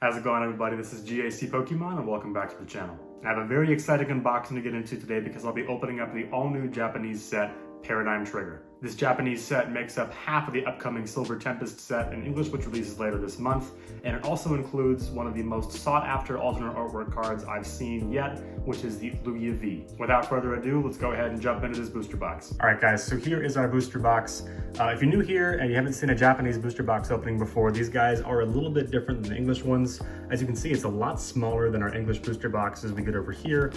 How's it going, everybody? This is gacpkmn and welcome back to the channel. I have a very exciting unboxing to get into today because I'll be opening up the all-new Japanese set, Paradigm Trigger. This Japanese set makes up half of the upcoming Silver Tempest set in English, which releases later this month, and it also includes one of the most sought-after alternate artwork cards I've seen yet, which is the Lugia V. Without further ado, let's go ahead and jump into this booster box. All right, guys, so here is our booster box. If you're new here and you haven't seen a Japanese booster box opening before, these guys are a little bit different than the English ones. As you can see, it's a lot smaller than our English booster boxes we get over here.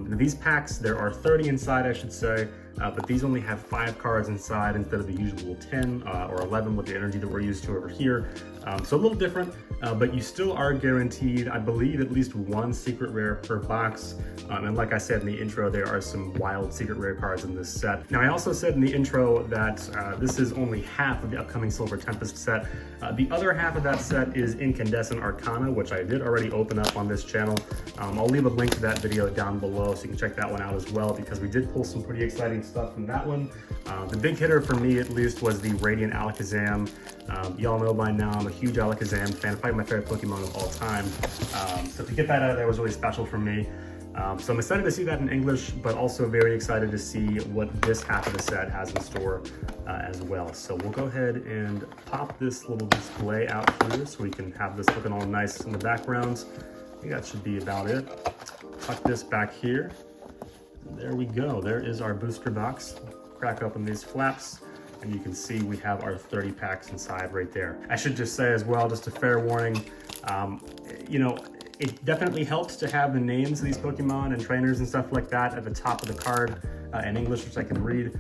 These packs, there are 30 inside, I should say, but these only have 5 cards inside instead of the usual 10 or 11 with the energy that we're used to over here. So a little different, but you still are guaranteed, I believe, at least one secret rare per box. And like I said in the intro, there are some wild secret rare cards in this set. Now, I also said in the intro that this is only half of the upcoming Silver Tempest set. The other half of that set is Incandescent Arcana, which I did already open up on this channel. I'll leave a link to that video down below so you can check that one out as well, because we did pull some pretty exciting stuff from that one. The big hitter for me, at least, was the Radiant Alakazam. Y'all know by now I'm a huge Alakazam fan, probably my favorite Pokemon of all time. So to get that out of there was really special for me. So I'm excited to see that in English, but also very excited to see what this half of the set has in store as well. So we'll go ahead and pop this little display out here so we can have this looking all nice in the background. I think that should be about it. Tuck this back here. There we go. There is our booster box. Crack open these flaps, and you can see we have our 30 packs inside right there. I should just say as well, just a fair warning, you know, it definitely helps to have the names of these Pokemon and trainers and stuff like that at the top of the card in English, which I can read.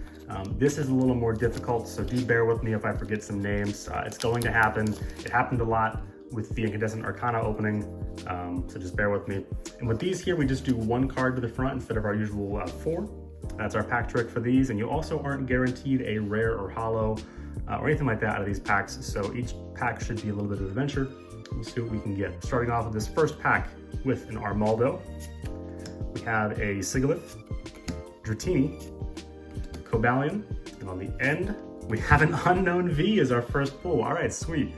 This is a little more difficult, so do bear with me if I forget some names. It's going to happen. It happened a lot with the Incandescent Arcana opening, so just bear with me. And with these here, we just do 1 card to the front instead of our usual 4. That's our pack trick for these, and you also aren't guaranteed a rare or hollow or anything like that out of these packs, so each pack should be a little bit of adventure. We'll see what we can get. Starting off with this first pack with an Armaldo. We have a Sigilyph, Dratini, Cobalion, and on the end, we have an Unown V as our first pull. All right, sweet.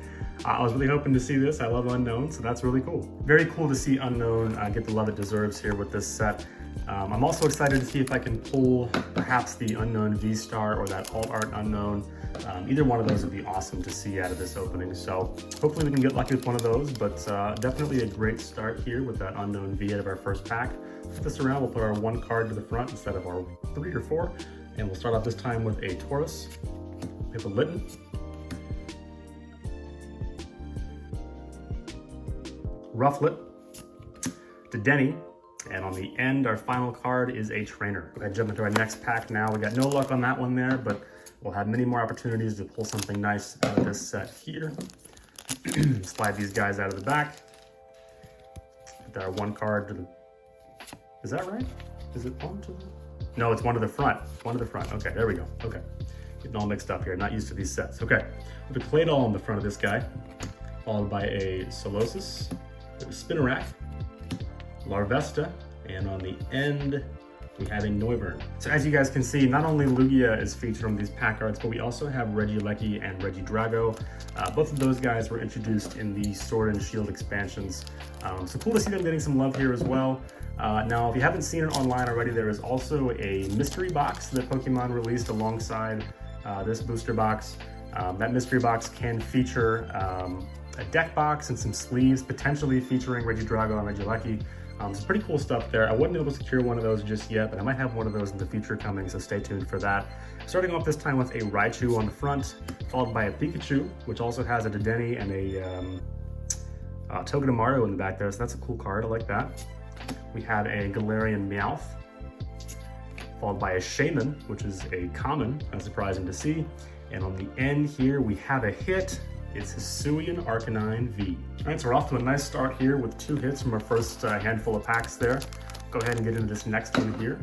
I was really hoping to see this. I love Unown, so that's really cool. Very cool to see Unown get the love it deserves here with this set. I'm also excited to see if I can pull perhaps the Unown VStar or that Alt Art Unown. Either one of those would be awesome to see out of this opening. So hopefully we can get lucky with one of those, but definitely a great start here with that Unown V out of our first pack. Flip this around, we'll put our 1 card to the front instead of our 3 or 4. And we'll start off this time with a Taurus. We have a Litten, Rufflet, Dedenne, and on the end, our final card is a Trainer. We're gonna jump into our next pack now. We got no luck on that one there, but we'll have many more opportunities to pull something nice out of this set here. Slide these guys out of the back. Put our 1 card to the... Is that right? Is it 1 to the... No, it's 1 to the front. 1 to the front. Okay, there we go. Okay. Getting all mixed up here. Not used to these sets. Okay. With a Claydol on the front of this guy, followed by a Solosis, a Spinarak, Larvesta, and on the end, we have a Noivern. So as you guys can see, not only Lugia is featured on these pack arts, but we also have Regieleki and Regidrago. Both of those guys were introduced in the Sword and Shield expansions. So cool to see them getting some love here as well. Now, if you haven't seen it online already, there is also a mystery box that Pokemon released alongside this booster box. That mystery box can feature a deck box and some sleeves, potentially featuring Regidrago and Regieleki. Some pretty cool stuff there. I wasn't able to secure one of those just yet, but I might have one of those in the future coming, so stay tuned for that. Starting off this time with a Raichu on the front, followed by a Pikachu, which also has a Dedenne and a Togedemaru in the back there, so that's a cool card. I like that. We have a Galarian Meowth, followed by a Shaman, which is a common, surprising to see. And on the end here, we have a hit. It's Hisuian Arcanine V. All right, so we're off to a nice start here with 2 hits from our first handful of packs there. Go ahead and get into this next one here.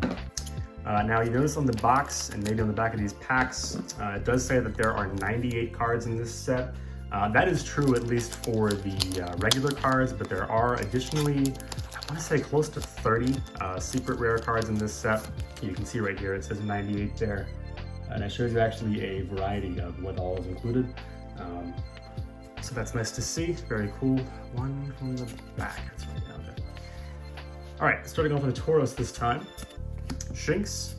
Now, you notice on the box and maybe on the back of these packs, it does say that there are 98 cards in this set. That is true at least for the regular cards, but there are additionally, I want to say close to 30 secret rare cards in this set. You can see right here, it says 98 there. And it shows you actually a variety of what all is included. So that's nice to see. Very cool. One from the back. That's right down there. All right, starting off with a Tauros this time. Shinx,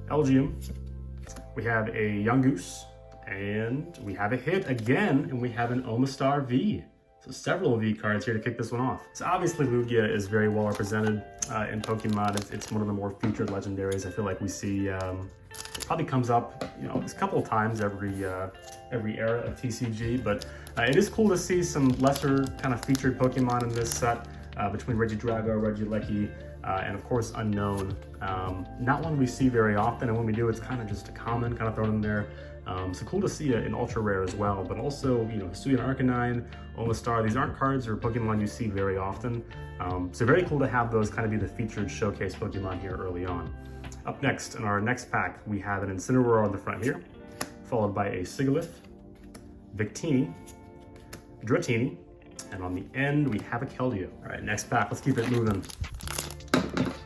Elgium. We have a Yungoos, and we have a hit again, and we have an Omastar V. So several V cards here to kick this one off. So obviously Lugia is very well represented in Pokemon. It's one of the more featured legendaries. I feel like we see, it probably comes up, you know, a couple of times every era of TCG, but it is cool to see some lesser kind of featured Pokemon in this set between Regidrago, Regieleki, and of course Unown. Not one we see very often, and when we do, it's kind of just a common, kind of thrown in there. So cool to see it in ultra rare as well, but also, you know, Hisuian Arcanine, Omastar, these aren't cards or Pokemon you see very often. So very cool to have those kind of be the featured showcase Pokemon here early on. Up next, in our next pack, we have an Incineroar on the front here, followed by a Sigilyph, Victini, Dratini, and on the end, we have a Keldeo. All right, next pack, let's keep it moving.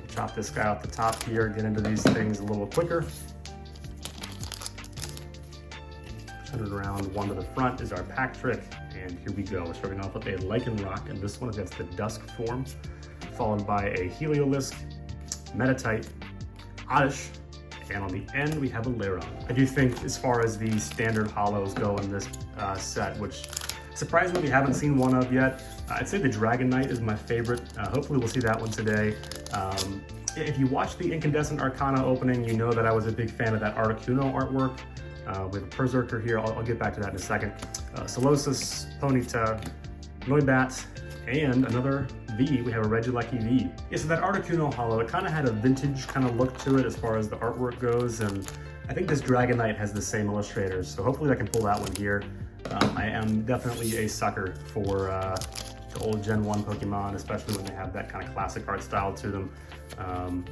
Chop this guy off the top here, get into these things a little quicker. Turn it around, one to the front is our pack trick, and here we go. We're starting off with a Lycanroc, and this one is the Dusk form, followed by a Heliolisk, Metatite, Oddish, and on the end we have a Lairon. I do think as far as the standard holos go in this set, which surprisingly we haven't seen one of yet, I'd say the Dragonite is my favorite. Hopefully we'll see that one today. If you watch the Incandescent Arcana opening, you know that I was a big fan of that Articuno artwork. We have a Berserker here, I'll get back to that in a second. Solosis, Ponyta, Noibat, and another V, we have a Regieleki V. Yeah, so that Articuno holo, it kind of had a vintage kind of look to it as far as the artwork goes, and I think this Dragonite has the same illustrators, so hopefully I can pull that one here. I am definitely a sucker for the old Gen 1 Pokemon, especially when they have that kind of classic art style to them.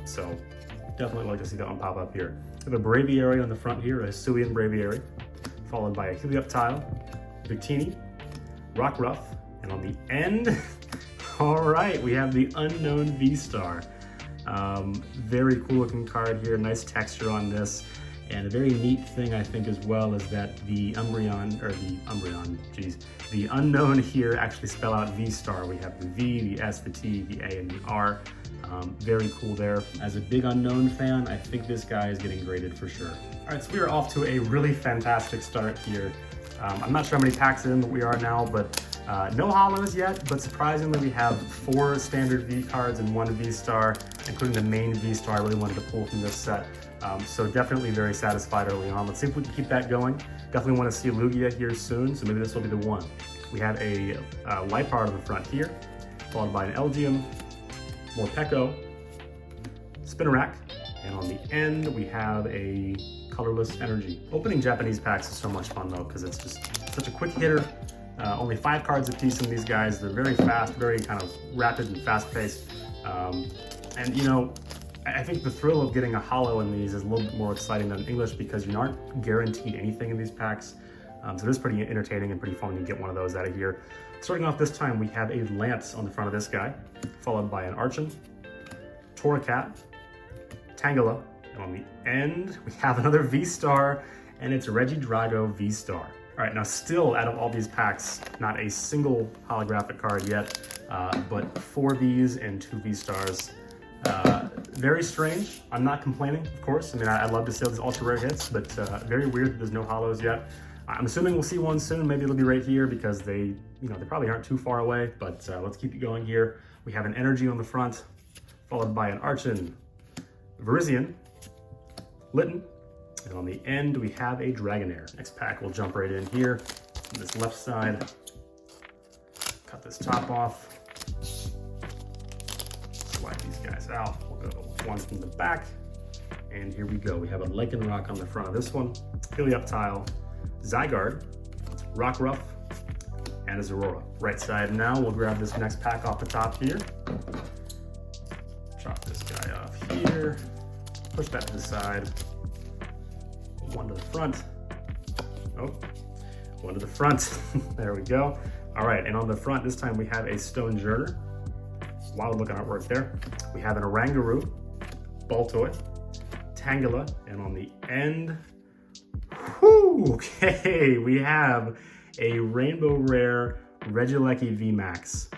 So definitely like to see that one pop up here. We have a Braviary on the front here, a Hisuian Braviary, followed by a Helioptile, Victini, Rockruff, and on the end, all right, we have the Unown VStar. Very cool looking card here, nice texture on this. And a very neat thing I think as well is that the the Unown here actually spell out VStar. We have the V, the S, the T, the A, and the R. Very cool there. As a big Unown fan, I think this guy is getting graded for sure. All right, so we are off to a really fantastic start here. I'm not sure how many packs in we are now, but no holos yet, but surprisingly we have 4 standard V cards and 1 V-Star, including the main V-Star I really wanted to pull from this set. So definitely very satisfied early on. Let's see if we can keep that going. Definitely want to see Lugia here soon, so maybe this will be the one. We have a Liepard on the front here, followed by an Elgium, Morpeko, Spinarak, and on the end we have a Colorless Energy. Opening Japanese packs is so much fun though, because it's just such a quick hitter. Only 5 cards a piece in these guys. They're very fast, very kind of rapid and fast paced. And you know, I think the thrill of getting a holo in these is a little bit more exciting than English because you aren't guaranteed anything in these packs. So it is pretty entertaining and pretty fun to get one of those out of here. Starting off this time, we have a Lance on the front of this guy, followed by an Archon, Torracat, Tangela, and on the end, we have another V-Star, and it's Regidrago V-Star. All right, now still out of all these packs, not a single holographic card yet, but 4 Vs and 2 V-Stars. Very strange. I'm not complaining, of course. I mean, I love to see all these ultra rare hits, but very weird that there's no holos yet. I'm assuming we'll see one soon. Maybe it'll be right here because they probably aren't too far away, but let's keep it going here. We have an Energy on the front, followed by an Archon, Virizion, Litten, and on the end we have a Dragonair. Next pack, we'll jump right in here on this left side. Cut this top off. Slide these guys out. We'll go one from the back. And here we go. We have a Lycanroc on the front of this one, Helioptile, Zygarde, Rockruff, and a Zorora. Right side now, we'll grab this next pack off the top here. Chop this guy off here. Push that to the side. One to the front. Oh, one to the front. There we go. All right, and on the front, this time we have a Stonjourner. Wild looking artwork there. We have an Oranguru, Baltoy, Tangela, and on the end, whew, okay, we have a Rainbow Rare Regieleki VMAX.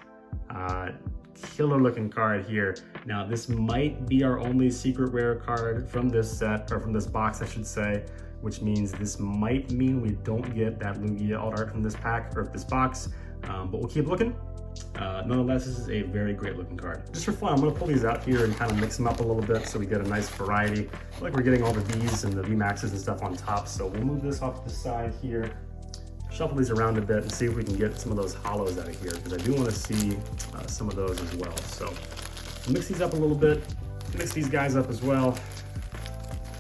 Killer looking card here. Now this might be our only secret rare card from this set, or from this box I should say, which means this might mean we don't get that Lugia alt art from this pack, or this box, but we'll keep looking. Nonetheless, this is a very great looking card. Just for fun, I'm gonna pull these out here and kind of mix them up a little bit so we get a nice variety. I feel like we're getting all the V's and the VMAXs and stuff on top, so we'll move this off to the side here, shuffle these around a bit and see if we can get some of those hollows out of here, because I do want to see some of those as well. So mix these up a little bit, mix these guys up as well,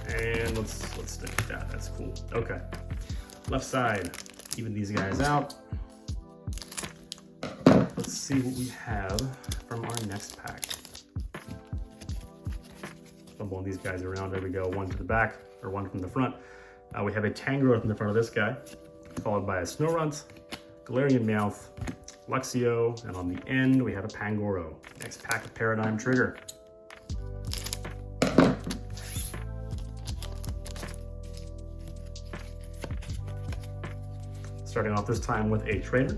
and let's stick with that. That's cool. Okay, left side, even these guys out. Let's see what we have from our next pack. Flip one of these guys around. There we go. One to the back, or one from the front. We have a Tangrowth in the front of this guy, followed by a Snorunt, Galarian Meowth, Luxio, and on the end we have a Pangoro. Next pack of Paradigm Trigger. Starting off this time with a Trainer.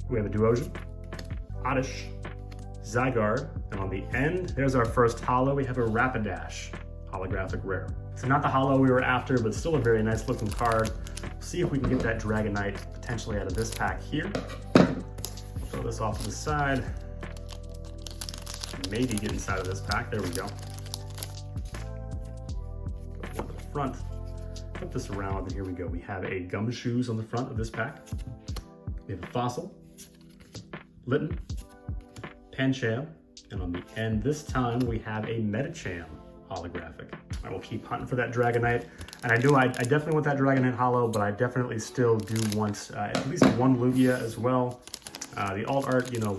We have a Duosion, Oddish, Zygarde, and on the end, there's our first holo. We have a Rapidash, holographic rare. So not the holo we were after, but still a very nice looking card. See if we can get that Dragonite potentially out of this pack here. Throw this off to the side. Maybe get inside of this pack. There we go. Go one to the front. Flip this around, and here we go. We have a Gumshoes on the front of this pack. We have a Fossil, Litten, Pancham, and on the end this time we have a Medicham holographic. I will keep hunting for that Dragonite, and I definitely want that Dragonite holo, but I definitely still do want at least one Lugia as well. The alt art, you know,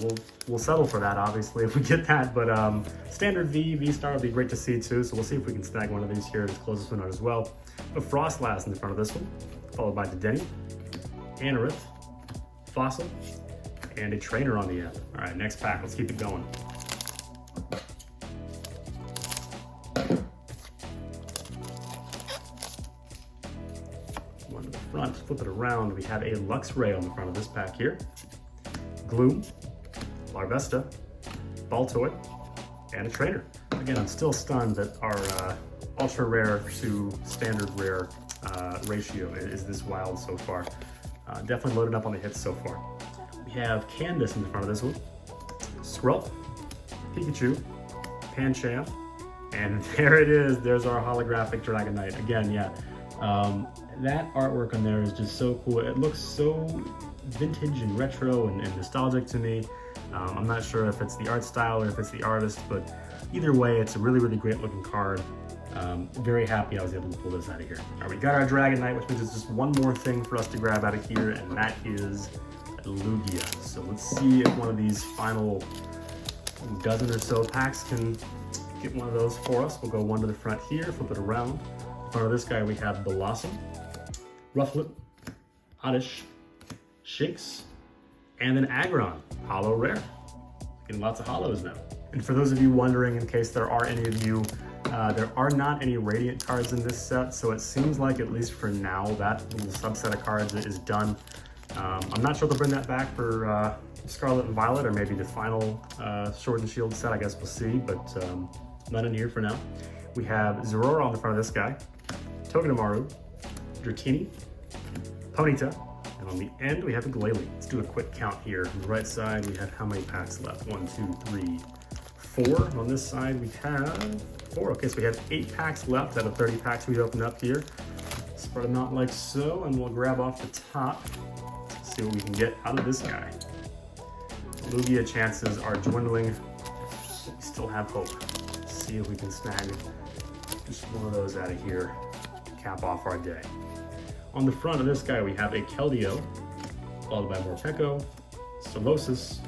we'll settle for that obviously if we get that, but standard VStar would be great to see too, so we'll see if we can snag one of these here to close this one out as well. A Frostlass in the front of this one, followed by the Denny, Anorith, Fossil, and a Trainer on the end. All right, next pack, let's keep it going. One to the front, flip it around, we have a Luxray on the front of this pack here. Gloom, Larvesta, Baltoy, and a Trainer. Again, I'm still stunned that our ultra rare to standard rare ratio is this wild so far. Definitely loaded up on the hits so far. We have Candace in the front of this one, Skrulp, Pikachu, Pancham, and there it is. There's our holographic Dragonite. Again, yeah, that artwork on there is just so cool. It looks so vintage and retro and nostalgic to me. I'm not sure if it's the art style or if it's the artist, but either way, it's a really, really great looking card. Very happy I was able to pull this out of here. All right, we got our Dragonite, which means it's just one more thing for us to grab out of here, and that is Lugia. So let's see if one of these final dozen or so packs can get one of those for us. We'll go one to the front here, flip it around. In front of this guy, we have Blossom, Rufflet, Oddish, Shinx, and then Aggron, holo rare. Getting lots of holos now. And for those of you wondering, in case there are any of you, there are not any Radiant cards in this set, so it seems like, at least for now, that little subset of cards is done. I'm not sure they'll bring that back for Scarlet and Violet, or maybe the final Sword and Shield set. I guess we'll see, but none in here for now. We have Zorora on the front of this guy, Togedemaru, Dratini, Ponyta, and on the end we have a Glalie. Let's do a quick count here. On the right side we have how many packs left? 1, 2, 3, 4. And on this side we have 4. Okay, so we have 8 packs left out of 30 packs we opened up here. Spread them out like so, and we'll grab off the top. See what we can get out of this guy. Lugia chances are dwindling. We still have hope. Let's see if we can snag just one of those out of here. Cap off our day. On the front of this guy, we have a Keldeo, followed by Morpeko, Solosis,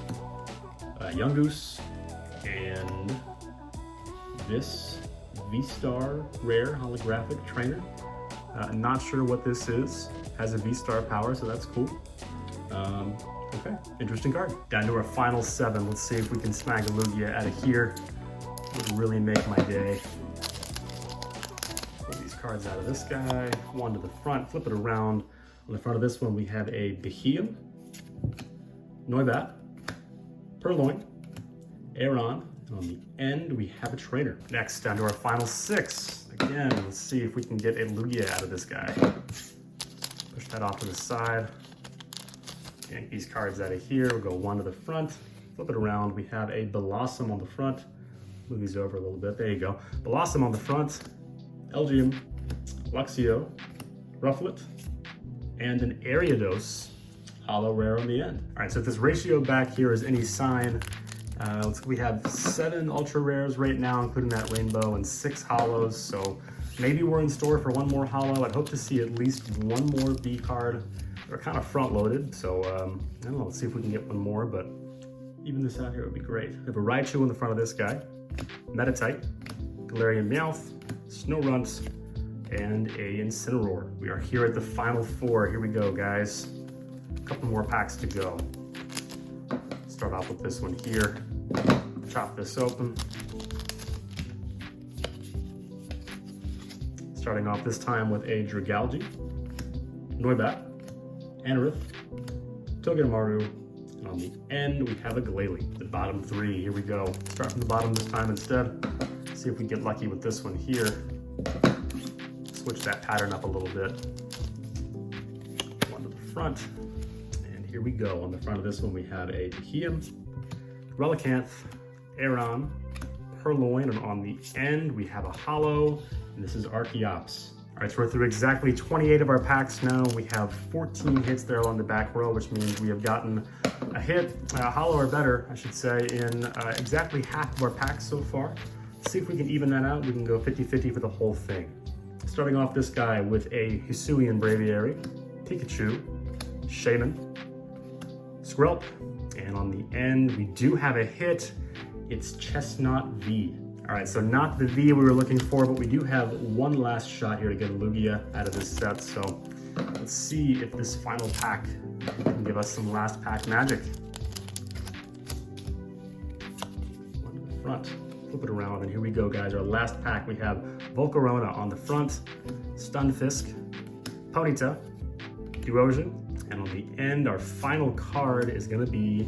Yungoos, and this VStar rare holographic trainer. Not sure what this is. Has a VStar power, so that's cool. Okay, interesting card. Down to our final 7. Let's see if we can snag a Lugia out of here. Would really make my day. Pull these cards out of this guy. One to the front, flip it around. On the front of this one, we have a Behemoth, Noibat, Purloin, Aeron, and on the end, we have a trainer. Next, down to our final 6. Again, let's see if we can get a Lugia out of this guy. Push that off to the side. Yank these cards out of here. We'll go 1 to the front. Flip it around. We have a Blossom on the front. Move these over a little bit. There you go. Blossom on the front. Elgium, Luxio, Rufflet, and an Ariados holo rare on the end. All right, so if this ratio back here is any sign, we have 7 ultra rares right now, including that rainbow, and 6 holos. So maybe we're in store for 1 more holo. I'd hope to see at least 1 more V card. They're kind of front loaded, so I don't know, let's see if we can get 1 more, but even this out here would be great. We have a Raichu in the front of this guy, Meditite, Galarian Meowth, Snorunt, and a Incineroar. We are here at the final 4. Here we go, guys. A couple more packs to go. Start off with this one here. Chop this open. Starting off this time with a Dragalge, Noibat, Anorith, Togedemaru, and on the end we have a Glalie. The bottom 3, here we go. Start from the bottom this time instead. See if we get lucky with this one here. Switch that pattern up a little bit. 1 to the front. And here we go. On the front of this one we have a Behemoth, Relicanth, Aeron, Purloin, and on the end we have a holo, and this is Archeops. All right, so we're through exactly 28 of our packs now. We have 14 hits there along the back row, which means we have gotten a hit, a holo or better, I should say, in exactly half of our packs so far. Let's see if we can even that out. We can go 50-50 for the whole thing. Starting off this guy with a Hisuian Braviary, Pikachu, Shaman, Skrelp, and on the end we do have a hit. It's Chestnut V. All right, so not the V we were looking for, but we do have 1 last shot here to get a Lugia out of this set. So let's see if this final pack can give us some last pack magic. 1 to the front. Flip it around, and here we go, guys. Our last pack, we have Volcarona on the front, Stunfisk, Ponyta, Erosion, and on the end, our final card is gonna be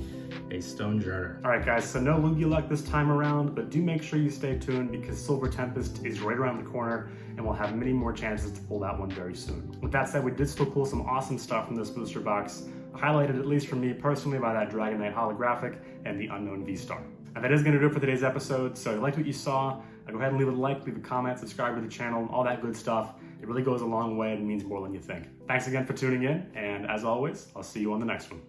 a Stonejourner. All right, guys, so no Lugia luck this time around, but do make sure you stay tuned because Silver Tempest is right around the corner, and we'll have many more chances to pull that one very soon. With that said, we did still pull some awesome stuff from this booster box, highlighted at least for me personally by that Dragonite holographic and the Unown VStar. And that is going to do it for today's episode. So if you liked what you saw, go ahead and leave a like, leave a comment, subscribe to the channel, all that good stuff. It really goes a long way and means more than you think. Thanks again for tuning in, and as always, I'll see you on the next one.